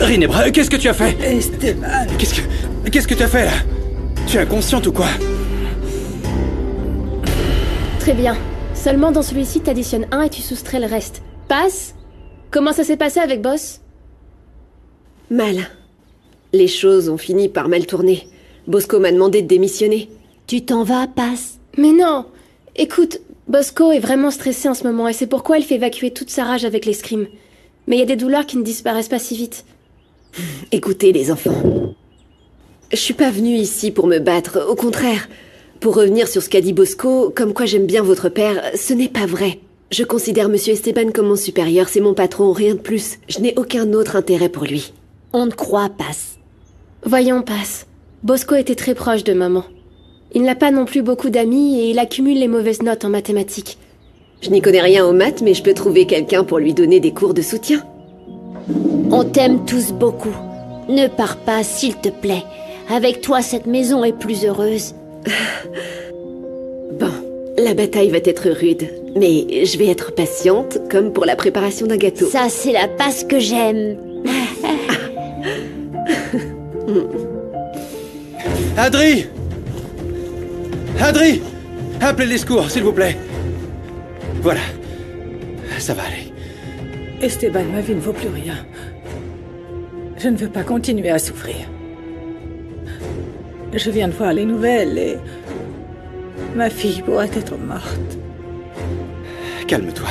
Ginebra, qu'est-ce que tu as fait? Esteban... Qu'est-ce que tu as fait, là? Tu es inconsciente ou quoi? Très bien. Seulement dans celui-ci, t'additionnes 1 et tu soustrais le reste. Passe? Comment ça s'est passé avec Boss? Mal. Les choses ont fini par mal tourner. Bosco m'a demandé de démissionner. Tu t'en vas, Passe? Mais non! Écoute, Bosco est vraiment stressé en ce moment et c'est pourquoi elle fait évacuer toute sa rage avec l'escrime. Mais il y a des douleurs qui ne disparaissent pas si vite. Écoutez, les enfants. Je suis pas venue ici pour me battre, au contraire. Pour revenir sur ce qu'a dit Bosco, comme quoi j'aime bien votre père, ce n'est pas vrai. Je considère Monsieur Esteban comme mon supérieur, c'est mon patron, rien de plus. Je n'ai aucun autre intérêt pour lui. On te croit, Passe. Voyons, Passe. Bosco était très proche de maman. Il n'a pas non plus beaucoup d'amis et il accumule les mauvaises notes en mathématiques. Je n'y connais rien aux maths, mais je peux trouver quelqu'un pour lui donner des cours de soutien. On t'aime tous beaucoup. Ne pars pas, s'il te plaît. Avec toi, cette maison est plus heureuse. Bon, la bataille va être rude, mais je vais être patiente, comme pour la préparation d'un gâteau. Ça, c'est la Passe que j'aime. Adri! Adri! Appelez les secours, s'il vous plaît. Voilà. Ça va aller. Esteban, ma vie ne vaut plus rien. Je ne veux pas continuer à souffrir. Je viens de voir les nouvelles et... ma fille pourrait être morte. Calme-toi.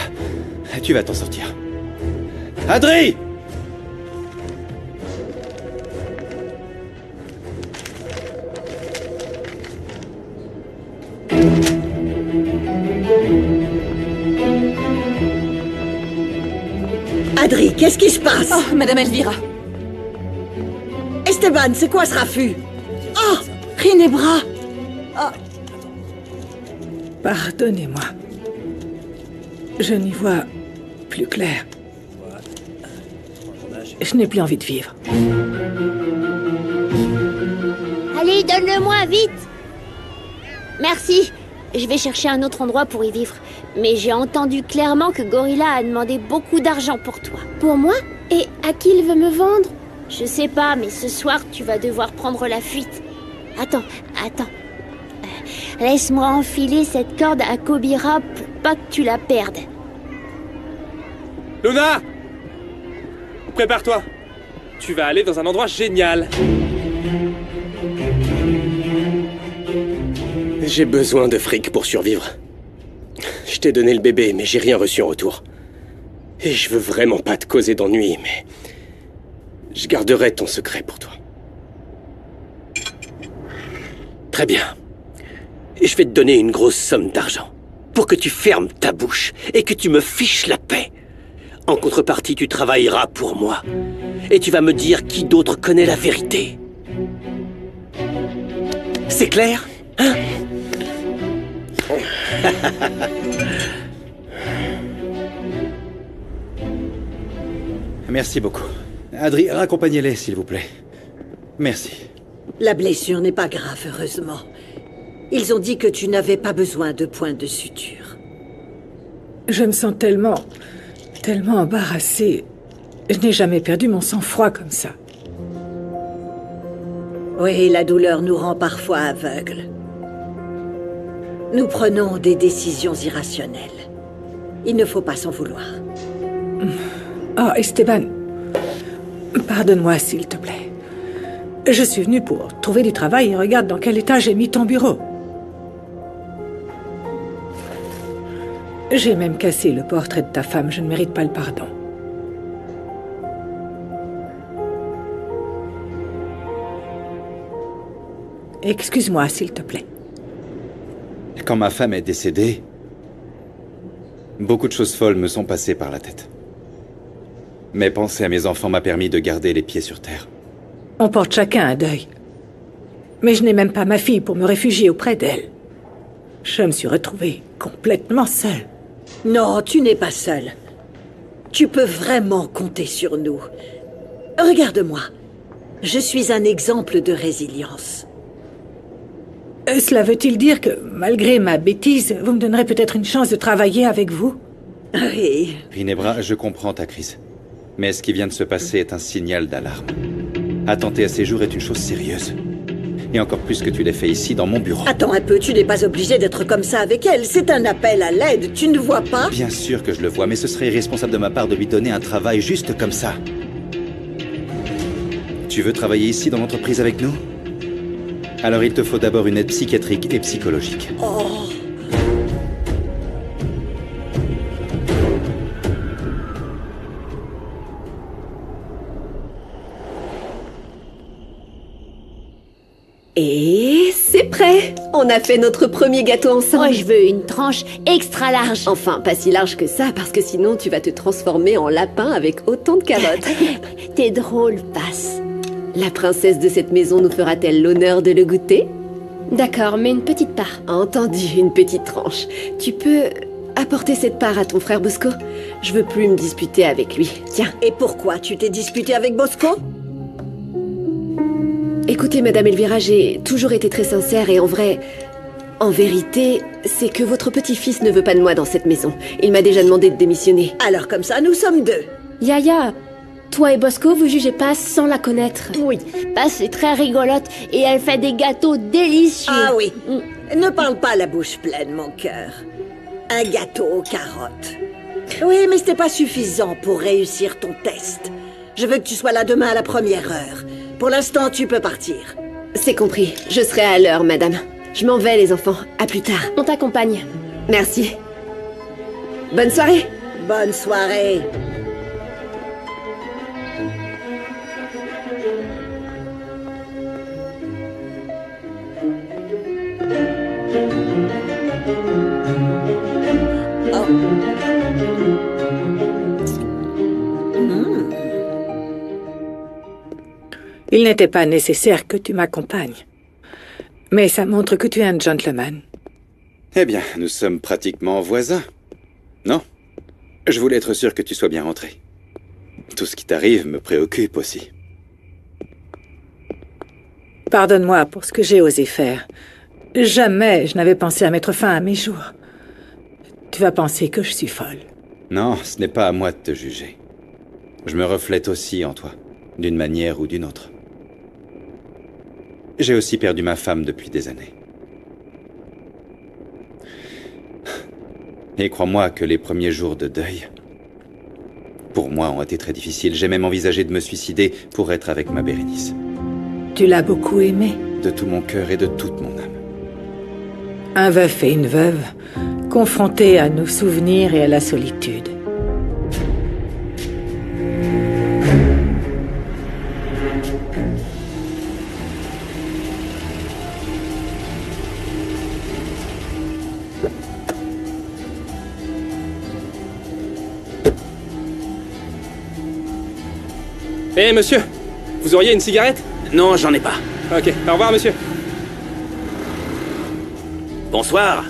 Tu vas t'en sortir. Adri! Adri, qu'est-ce qui se passe? Oh, Madame Elvira. Esteban, c'est quoi ce raffut? Oh, Ginebra. Oh. Pardonnez-moi. Je n'y vois plus clair. Je n'ai plus envie de vivre. Allez, donne-le-moi, vite! Merci. Je vais chercher un autre endroit pour y vivre. Mais j'ai entendu clairement que Gorilla a demandé beaucoup d'argent pour toi. Pour moi? Et à qui il veut me vendre? Je sais pas, mais ce soir, tu vas devoir prendre la fuite. Attends. Laisse-moi enfiler cette corde à Kobira pour pas que tu la perdes. Luna! Prépare-toi. Tu vas aller dans un endroit génial. J'ai besoin de fric pour survivre. Je t'ai donné le bébé, mais j'ai rien reçu en retour. Et je veux vraiment pas te causer d'ennui, mais... je garderai ton secret pour toi. Très bien. Je vais te donner une grosse somme d'argent pour que tu fermes ta bouche et que tu me fiches la paix. En contrepartie, tu travailleras pour moi. Et tu vas me dire qui d'autre connaît la vérité. C'est clair, hein? Merci beaucoup. Adri, raccompagnez-les, s'il vous plaît. Merci. La blessure n'est pas grave, heureusement. Ils ont dit que tu n'avais pas besoin de points de suture. Je me sens tellement embarrassée. Je n'ai jamais perdu mon sang-froid comme ça. Oui, la douleur nous rend parfois aveugles. Nous prenons des décisions irrationnelles. Il ne faut pas s'en vouloir. Oh, Esteban, pardonne-moi, s'il te plaît. Je suis venue pour trouver du travail et regarde dans quel état j'ai mis ton bureau. J'ai même cassé le portrait de ta femme. Je ne mérite pas le pardon. Excuse-moi, s'il te plaît. Quand ma femme est décédée, beaucoup de choses folles me sont passées par la tête. Mais penser à mes enfants m'a permis de garder les pieds sur terre. On porte chacun un deuil. Mais je n'ai même pas ma fille pour me réfugier auprès d'elle. Je me suis retrouvée complètement seule. Non, tu n'es pas seule. Tu peux vraiment compter sur nous. Regarde-moi. Je suis un exemple de résilience. Cela veut-il dire que, malgré ma bêtise, vous me donnerez peut-être une chance de travailler avec vous? Oui. Ginebra, je comprends ta crise. Mais ce qui vient de se passer est un signal d'alarme. Attenter à ces jours est une chose sérieuse. Et encore plus que tu l'as fait ici, dans mon bureau. Attends un peu, tu n'es pas obligé d'être comme ça avec elle. C'est un appel à l'aide, tu ne vois pas? Bien sûr que je le vois, mais ce serait irresponsable de ma part de lui donner un travail juste comme ça. Tu veux travailler ici dans l'entreprise avec nous? Alors il te faut d'abord une aide psychiatrique et psychologique. Oh. Et c'est prêt. On a fait notre premier gâteau ensemble. Moi, je veux une tranche extra large. Enfin, pas si large que ça, parce que sinon tu vas te transformer en lapin avec autant de carottes. T'es drôle, passe. La princesse de cette maison nous fera-t-elle l'honneur de le goûter? D'accord, mais une petite part. Entendu, une petite tranche. Tu peux apporter cette part à ton frère Bosco? Je veux plus me disputer avec lui. Tiens. Et pourquoi tu t'es disputé avec Bosco? Écoutez, Madame Elvira, j'ai toujours été très sincère et en vérité, c'est que votre petit-fils ne veut pas de moi dans cette maison. Il m'a déjà demandé de démissionner. Alors comme ça, nous sommes deux. Yaya, toi et Bosco, vous jugez Passe sans la connaître. Oui, Passe est très rigolote et elle fait des gâteaux délicieux. Ah oui. Ne parle pas la bouche pleine, mon cœur. Un gâteau aux carottes. Oui, mais c'était pas suffisant pour réussir ton test. Je veux que tu sois là demain à la première heure. Pour l'instant, tu peux partir. C'est compris. Je serai à l'heure, madame. Je m'en vais, les enfants. À plus tard. On t'accompagne. Merci. Bonne soirée. Bonne soirée. Il n'était pas nécessaire que tu m'accompagnes. Mais ça montre que tu es un gentleman. Eh bien, nous sommes pratiquement voisins. Non? Je voulais être sûr que tu sois bien rentré. Tout ce qui t'arrive me préoccupe aussi. Pardonne-moi pour ce que j'ai osé faire. Jamais je n'avais pensé à mettre fin à mes jours. Tu vas penser que je suis folle. Non, ce n'est pas à moi de te juger. Je me reflète aussi en toi, d'une manière ou d'une autre. J'ai aussi perdu ma femme depuis des années. Et crois-moi que les premiers jours de deuil, pour moi, ont été très difficiles. J'ai même envisagé de me suicider pour être avec ma Bérénice. Tu l'as beaucoup aimée? De tout mon cœur et de toute mon âme. Un veuf et une veuve, confrontés à nos souvenirs et à la solitude. Hé, monsieur, vous auriez une cigarette? Non, j'en ai pas. Ok, au revoir, monsieur. Bonsoir.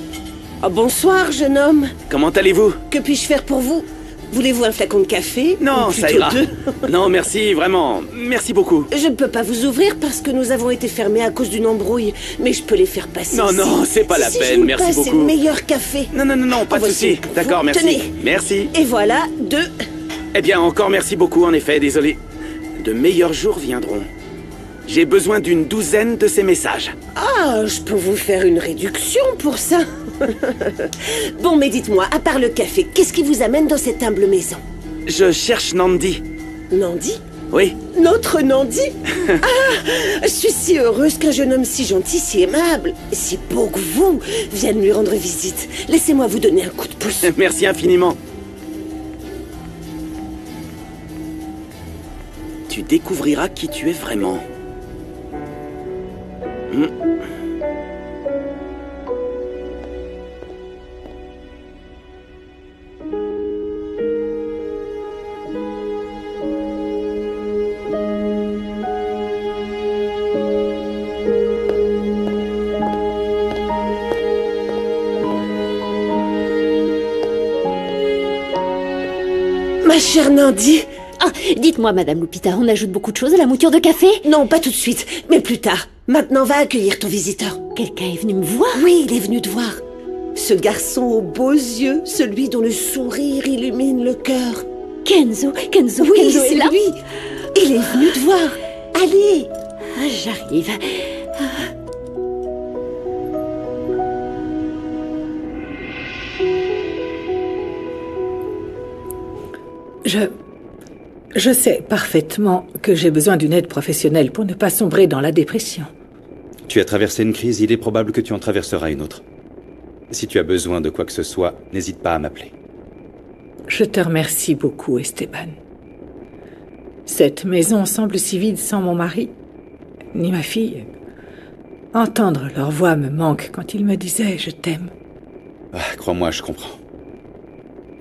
Oh, bonsoir, jeune homme. Comment allez-vous? Que puis-je faire pour vous? Voulez-vous un flacon de café? Non, Ou ça plutôt ira. deux? Non, merci, vraiment. Merci beaucoup. Je ne peux pas vous ouvrir parce que nous avons été fermés à cause d'une embrouille, mais je peux les faire passer. Non, ici. non, c'est pas la Si peine, je vous merci passe beaucoup. le meilleur café. Non, pas de Voici souci. pour D'accord, vous. merci. Tenez. Merci. Et voilà, deux. Eh bien, encore merci beaucoup, en effet, désolé. De meilleurs jours viendront. J'ai besoin d'une douzaine de ces messages. Ah, je peux vous faire une réduction pour ça. Bon, mais dites-moi, à part le café, qu'est-ce qui vous amène dans cette humble maison? Je cherche Nandi. Nandi? Oui. Notre Nandi? Ah, je suis si heureuse qu'un jeune homme si gentil, si aimable, si beau que vous vienne lui rendre visite. Laissez-moi vous donner un coup de pouce. Merci infiniment. Tu découvriras qui tu es vraiment. Ma chère Nandi. Ah, dites-moi, Madame Lupita, on ajoute beaucoup de choses à la mouture de café? Non, pas tout de suite, mais plus tard. Maintenant, va accueillir ton visiteur. Quelqu'un est venu me voir? Oui, il est venu te voir. Ce garçon aux beaux yeux, celui dont le sourire illumine le cœur. Kenzo, Oui, Kenzo est c'est là? lui. Il est venu te voir. Allez. Ah, j'arrive. Je sais parfaitement que j'ai besoin d'une aide professionnelle pour ne pas sombrer dans la dépression. Tu as traversé une crise, il est probable que tu en traverseras une autre. Si tu as besoin de quoi que ce soit, n'hésite pas à m'appeler. Je te remercie beaucoup, Esteban. Cette maison semble si vide sans mon mari, ni ma fille. Entendre leur voix me manque quand ils me disaient « je t'aime ». Crois-moi, je comprends.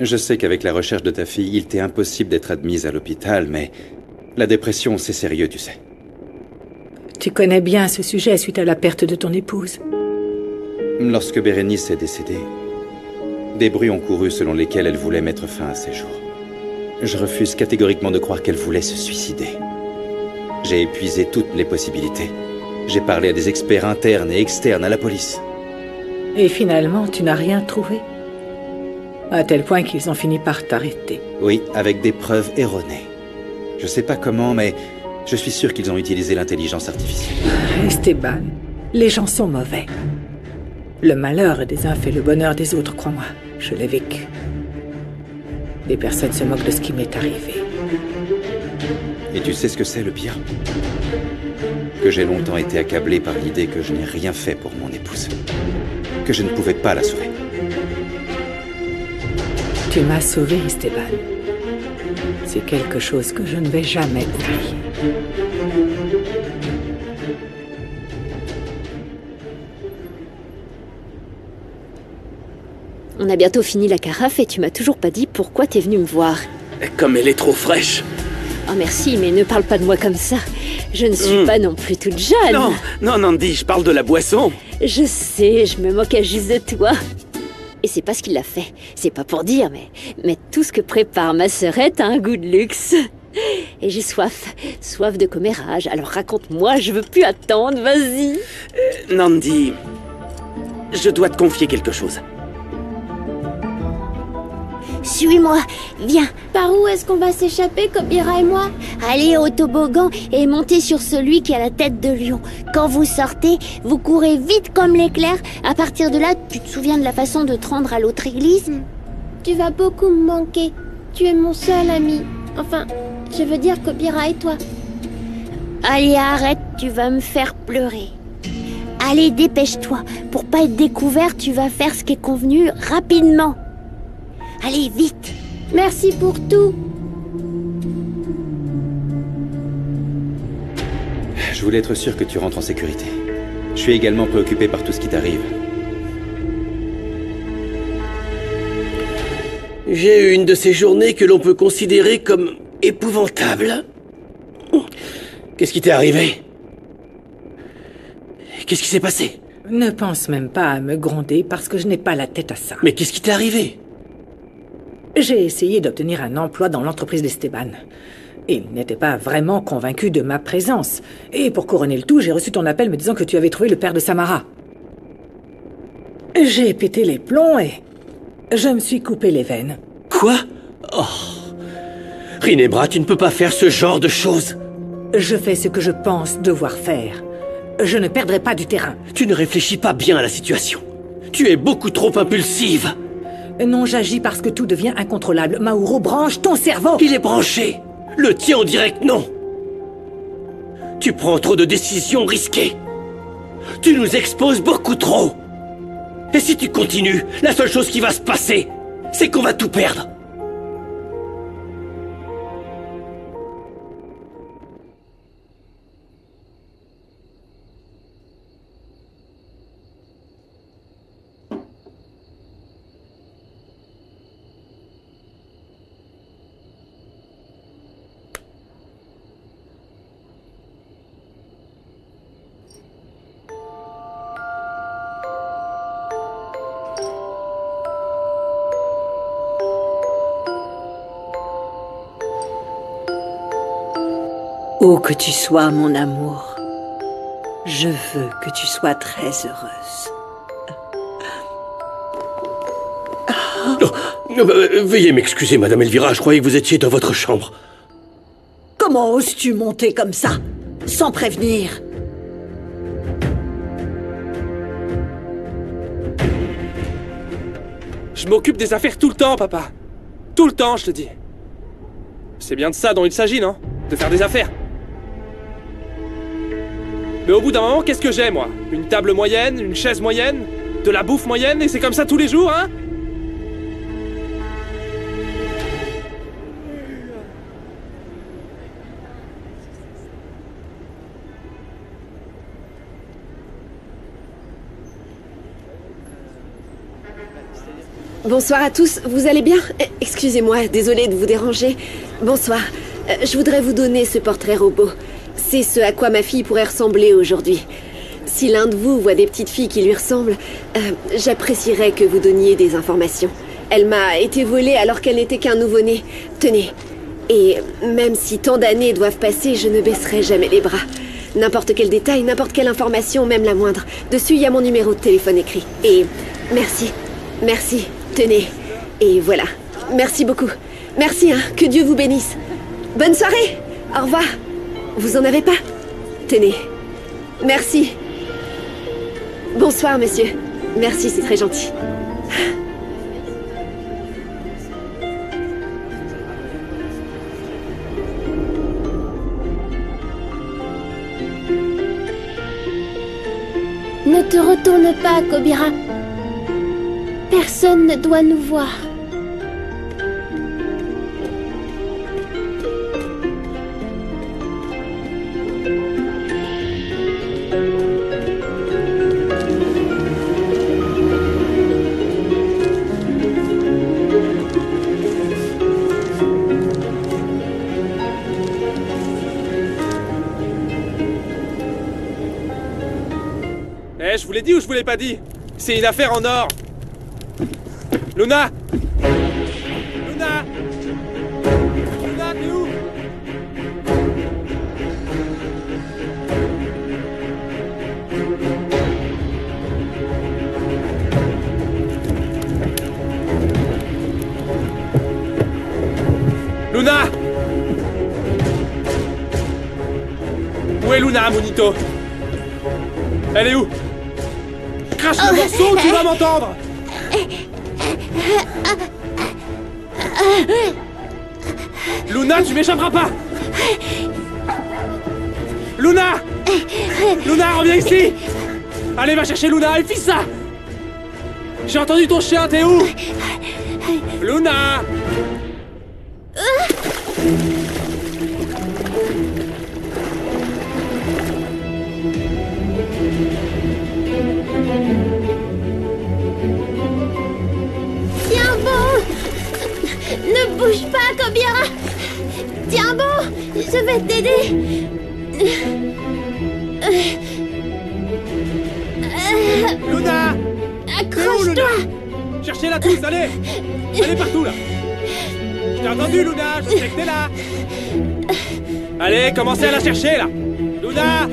Je sais qu'avec la recherche de ta fille, il t'est impossible d'être admise à l'hôpital, mais la dépression, c'est sérieux, tu sais. Tu connais bien ce sujet suite à la perte de ton épouse. Lorsque Bérénice est décédée, des bruits ont couru selon lesquels elle voulait mettre fin à ses jours. Je refuse catégoriquement de croire qu'elle voulait se suicider. J'ai épuisé toutes les possibilités. J'ai parlé à des experts internes et externes à la police. Et finalement, tu n'as rien trouvé? À tel point qu'ils ont fini par t'arrêter. Oui, avec des preuves erronées. Je sais pas comment, mais je suis sûr qu'ils ont utilisé l'intelligence artificielle. Esteban, les gens sont mauvais. Le malheur des uns fait le bonheur des autres, crois-moi. Je l'ai vécu. Les personnes se moquent de ce qui m'est arrivé. Et tu sais ce que c'est le pire? Que j'ai longtemps été accablé par l'idée que je n'ai rien fait pour mon épouse. Que je ne pouvais pas la sauver. Tu m'as sauvé, Esteban. C'est quelque chose que je ne vais jamais oublier. On a bientôt fini la carafe et tu m'as toujours pas dit pourquoi t'es venu me voir. Comme elle est trop fraîche. Oh merci, mais ne parle pas de moi comme ça. Je ne suis pas non plus toute jeune. Non, non, Nandi, je parle de la boisson. Je sais, je me moquais juste de toi. Et c'est pas ce qu'il a fait. C'est pas pour dire, mais tout ce que prépare ma sœurette a un goût de luxe. Et j'ai soif. Soif de commérage. Alors raconte-moi, je veux plus attendre, vas-y. Nandi, je dois te confier quelque chose. Suis-moi, viens. Par où est-ce qu'on va s'échapper, Kobira et moi? Allez au toboggan et montez sur celui qui a la tête de lion. Quand vous sortez, vous courez vite comme l'éclair. À partir de là, tu te souviens de la façon de te rendre à l'autre église? Tu vas beaucoup me manquer. Tu es mon seul ami. Enfin, je veux dire Kobira et toi. Allez, arrête, tu vas me faire pleurer. Allez, dépêche-toi. Pour pas être découvert, tu vas faire ce qui est convenu rapidement. Allez, vite. Merci pour tout. Je voulais être sûr que tu rentres en sécurité. Je suis également préoccupé par tout ce qui t'arrive. J'ai eu une de ces journées que l'on peut considérer comme épouvantables. Qu'est-ce qui t'est arrivé? Qu'est-ce qui s'est passé? Ne pense même pas à me gronder parce que je n'ai pas la tête à ça. Mais qu'est-ce qui t'est arrivé? J'ai essayé d'obtenir un emploi dans l'entreprise d'Esteban. Il n'était pas vraiment convaincu de ma présence. Et pour couronner le tout, j'ai reçu ton appel me disant que tu avais trouvé le père de Samara. J'ai pété les plombs et je me suis coupé les veines. Quoi? Oh. Rinebra, tu ne peux pas faire ce genre de choses. Je fais ce que je pense devoir faire. Je ne perdrai pas du terrain. Tu ne réfléchis pas bien à la situation. Tu es beaucoup trop impulsive. Non, j'agis parce que tout devient incontrôlable. Mauro, branche ton cerveau! Il est branché. Le tien, on dirait que non. Tu prends trop de décisions risquées. Tu nous exposes beaucoup trop. Et si tu continues, la seule chose qui va se passer, c'est qu'on va tout perdre. Où que tu sois, mon amour, je veux que tu sois très heureuse. Veuillez m'excuser, Madame Elvira, je croyais que vous étiez dans votre chambre. Comment oses-tu monter comme ça, sans prévenir? Je m'occupe des affaires tout le temps, papa. Tout le temps, je te dis. C'est bien de ça dont il s'agit, non? De faire des affaires. Mais au bout d'un moment, qu'est-ce que j'ai, moi? Une table moyenne, une chaise moyenne, de la bouffe moyenne, et c'est comme ça tous les jours, hein? Bonsoir à tous, vous allez bien? Excusez-moi, désolée de vous déranger. Bonsoir. Je voudrais vous donner ce portrait robot. C'est ce à quoi ma fille pourrait ressembler aujourd'hui. Si l'un de vous voit des petites filles qui lui ressemblent, j'apprécierais que vous donniez des informations. Elle m'a été volée alors qu'elle n'était qu'un nouveau-né. Tenez. Et même si tant d'années doivent passer, je ne baisserai jamais les bras. N'importe quel détail, n'importe quelle information, même la moindre. Dessus, il y a mon numéro de téléphone écrit. Et merci. Merci. Tenez. Et voilà. Merci beaucoup. Merci, hein. Que Dieu vous bénisse. Bonne soirée. Au revoir. Vous en avez pas? Tenez. Merci. Bonsoir, monsieur. Merci, c'est très gentil. Ne te retourne pas, Kobira. Personne ne doit nous voir. Eh, je vous l'ai dit ou je vous l'ai pas dit? C'est une affaire en or. Luna! Luna! Luna, t'es où? Luna! Où est Luna, Monito? Elle est où? Crache le morceau, tu vas m'entendre! Luna, tu m'échapperas pas! Luna! Luna, reviens ici! Allez, va chercher Luna et fiche ça! J'ai entendu ton chien, t'es où? Luna! Tiens bon! Ne bouge pas, Kobira! Tiens bon! Je vais t'aider! Luna! Accroche-toi! Cherchez-la tous, allez! Allez partout, là! Je t'ai entendu, Luna! Je sais que t'es là! Allez, commencez à la chercher, là! Luna!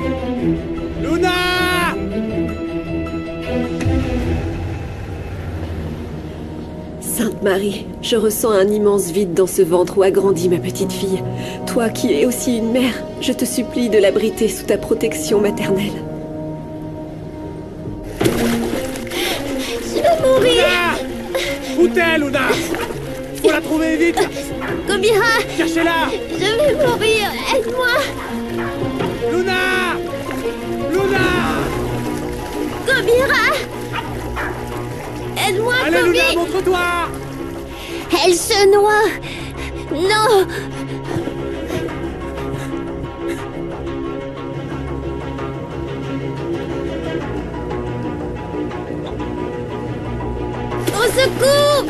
Luna! Sainte Marie, je ressens un immense vide dans ce ventre où a grandi ma petite fille. Toi qui es aussi une mère, je te supplie de l'abriter sous ta protection maternelle. Je vais mourir! Luna! Où t'es, Luna? Faut la trouver vite! Kobira! Cherchez-la! Je vais mourir! Aide-moi! Luna! Luna! Kobira! Aide-moi, Allez, Kobi! Luna, montre-toi! Elle se noie! Non! Au secours!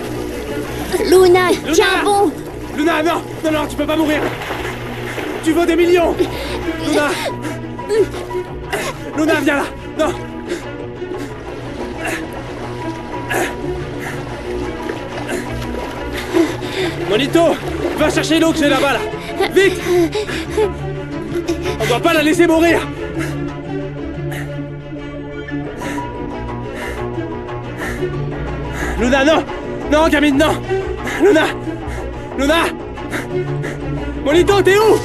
Luna, tiens bon! Luna, non! Non, non, tu peux pas mourir! Tu vaux des millions! Luna! Luna, viens là! Non! Monito! Va chercher l'eau que j'ai là-bas, là! Vite! On doit pas la laisser mourir. Luna, non! Non, gamine, non! Luna! Luna! Molito, t'es où?